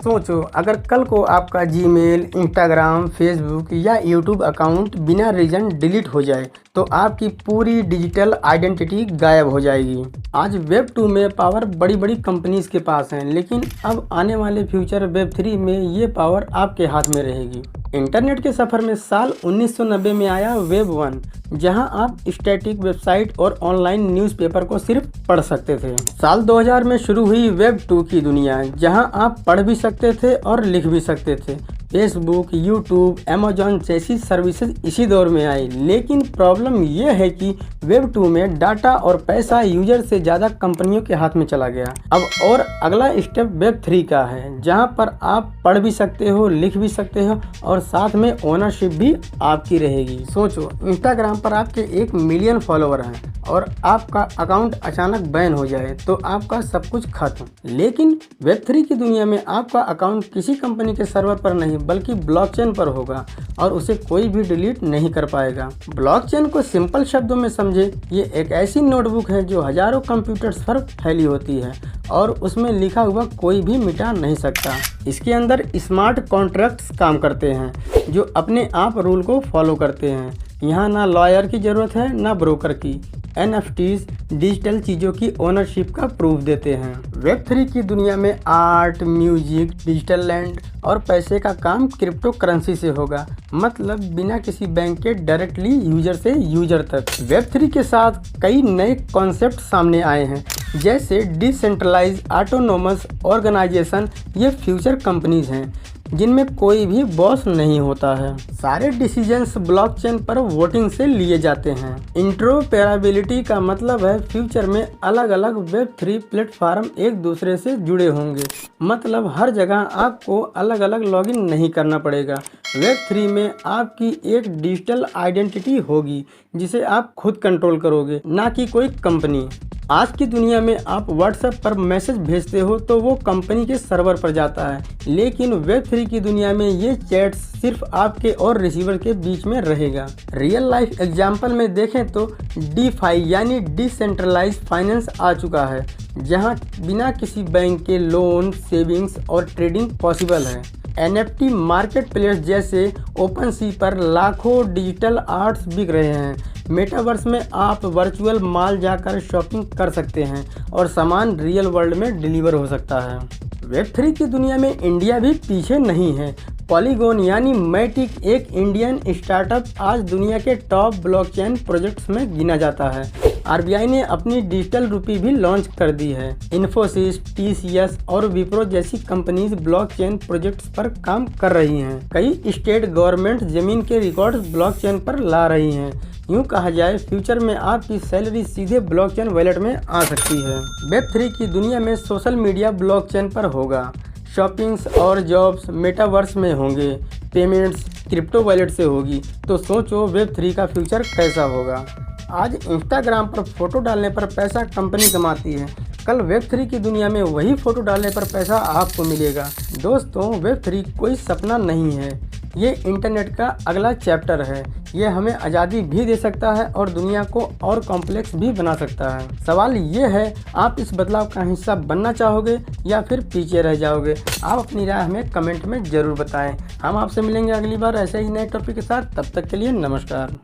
सोचो, अगर कल को आपका जीमेल, इंस्टाग्राम, फेसबुक या यूट्यूब अकाउंट बिना रीज़न डिलीट हो जाए तो आपकी पूरी डिजिटल आइडेंटिटी गायब हो जाएगी। आज वेब 2 में पावर बड़ी बड़ी कंपनीज के पास है, लेकिन अब आने वाले फ्यूचर वेब 3 में ये पावर आपके हाथ में रहेगी। इंटरनेट के सफ़र में साल 1990 में आया वेब 1, जहां आप स्टैटिक वेबसाइट और ऑनलाइन न्यूज़पेपर को सिर्फ पढ़ सकते थे। साल 2000 में शुरू हुई वेब 2 की दुनिया, जहां आप पढ़ भी सकते थे और लिख भी सकते थे। फेसबुक, यूट्यूब, अमेजॉन जैसी सर्विसेज इसी दौर में आई, लेकिन प्रॉब्लम यह है कि वेब 2 में डाटा और पैसा यूजर से ज़्यादा कंपनियों के हाथ में चला गया। अब और अगला स्टेप वेब 3 का है, जहां पर आप पढ़ भी सकते हो, लिख भी सकते हो और साथ में ओनरशिप भी आपकी रहेगी। सोचो, इंस्टाग्राम पर आपके 1 मिलियन फॉलोवर हैं और आपका अकाउंट अचानक बैन हो जाए तो आपका सब कुछ खत्म। लेकिन वेब 3 की दुनिया में आपका अकाउंट किसी कंपनी के सर्वर पर नहीं बल्कि ब्लॉकचेन पर होगा और उसे कोई भी डिलीट नहीं कर पाएगा। ब्लॉकचेन को सिंपल शब्दों में समझे, ये एक ऐसी नोटबुक है जो हजारों कंप्यूटर्स पर फैली होती है और उसमें लिखा हुआ कोई भी मिटा नहीं सकता। इसके अंदर स्मार्ट कॉन्ट्रैक्ट्स काम करते हैं जो अपने आप रूल को फॉलो करते हैं। यहाँ ना लॉयर की ज़रूरत है ना ब्रोकर की। NFTs डिजिटल चीज़ों की ओनरशिप का प्रूफ देते हैं। वेब 3 की दुनिया में आर्ट, म्यूजिक, डिजिटल लैंड और पैसे का काम क्रिप्टो करेंसी से होगा, मतलब बिना किसी बैंक के डायरेक्टली यूजर से यूजर तक। वेब 3 के साथ कई नए कॉन्सेप्ट सामने आए हैं, जैसे डिसेंट्रलाइज ऑटोनोमस ऑर्गेनाइजेशन। ये फ्यूचर कंपनीज हैं जिनमें कोई भी बॉस नहीं होता है। सारे डिसीजंस ब्लॉकचेन पर वोटिंग से लिए जाते हैं। इंट्रोपेराबिलिटी का मतलब है फ्यूचर में अलग अलग वेब 3 प्लेटफॉर्म एक दूसरे से जुड़े होंगे, मतलब हर जगह आपको अलग अलग लॉगिन नहीं करना पड़ेगा। वेब 3 में आपकी एक डिजिटल आइडेंटिटी होगी जिसे आप खुद कंट्रोल करोगे, ना कि कोई कंपनी। आज की दुनिया में आप व्हाट्सएप पर मैसेज भेजते हो तो वो कंपनी के सर्वर पर जाता है, लेकिन वेब 3 की दुनिया में ये चैट्स सिर्फ आपके और रिसीवर के बीच में रहेगा। रियल लाइफ एग्जांपल में देखें तो DeFi यानी डिसेंट्रलाइज फाइनेंस आ चुका है, जहां बिना किसी बैंक के लोन, सेविंग्स और ट्रेडिंग पॉसिबल है। NFT मार्केट प्लेस जैसे OpenSea पर लाखों डिजिटल आर्ट्स बिक रहे हैं। मेटावर्स में आप वर्चुअल मॉल जाकर शॉपिंग कर सकते हैं और सामान रियल वर्ल्ड में डिलीवर हो सकता है। वेब 3 की दुनिया में इंडिया भी पीछे नहीं है। पॉलीगॉन यानी मैटिक एक इंडियन स्टार्टअप आज दुनिया के टॉप ब्लॉकचेन प्रोजेक्ट्स में गिना जाता है। RBI ने अपनी डिजिटल रुपी भी लॉन्च कर दी है। इन्फोसिस, TCS और विप्रो जैसी कंपनीज ब्लॉकचेन प्रोजेक्ट्स पर काम कर रही हैं। कई स्टेट गवर्नमेंट जमीन के रिकॉर्ड्स ब्लॉकचेन पर ला रही हैं। यूँ कहा जाए, फ्यूचर में आपकी सैलरी सीधे ब्लॉकचेन वॉलेट में आ सकती है। वेब 3 की दुनिया में सोशल मीडिया ब्लॉकचेन पर होगा, शॉपिंग्स और जॉब्स मेटावर्स में होंगे, पेमेंट्स क्रिप्टो वॉलेट से होगी। तो सोचो वेब 3 का फ्यूचर कैसा होगा। आज इंस्टाग्राम पर फोटो डालने पर पैसा कंपनी कमाती है, कल वेब 3 की दुनिया में वही फोटो डालने पर पैसा आपको मिलेगा। दोस्तों, वेब 3 कोई सपना नहीं है, ये इंटरनेट का अगला चैप्टर है। ये हमें आज़ादी भी दे सकता है और दुनिया को और कॉम्प्लेक्स भी बना सकता है। सवाल ये है, आप इस बदलाव का हिस्सा बनना चाहोगे या फिर पीछे रह जाओगे? आप अपनी राय हमें कमेंट में ज़रूर बताएं। हम आपसे मिलेंगे अगली बार ऐसे ही नए टॉपिक के साथ। तब तक के लिए नमस्कार।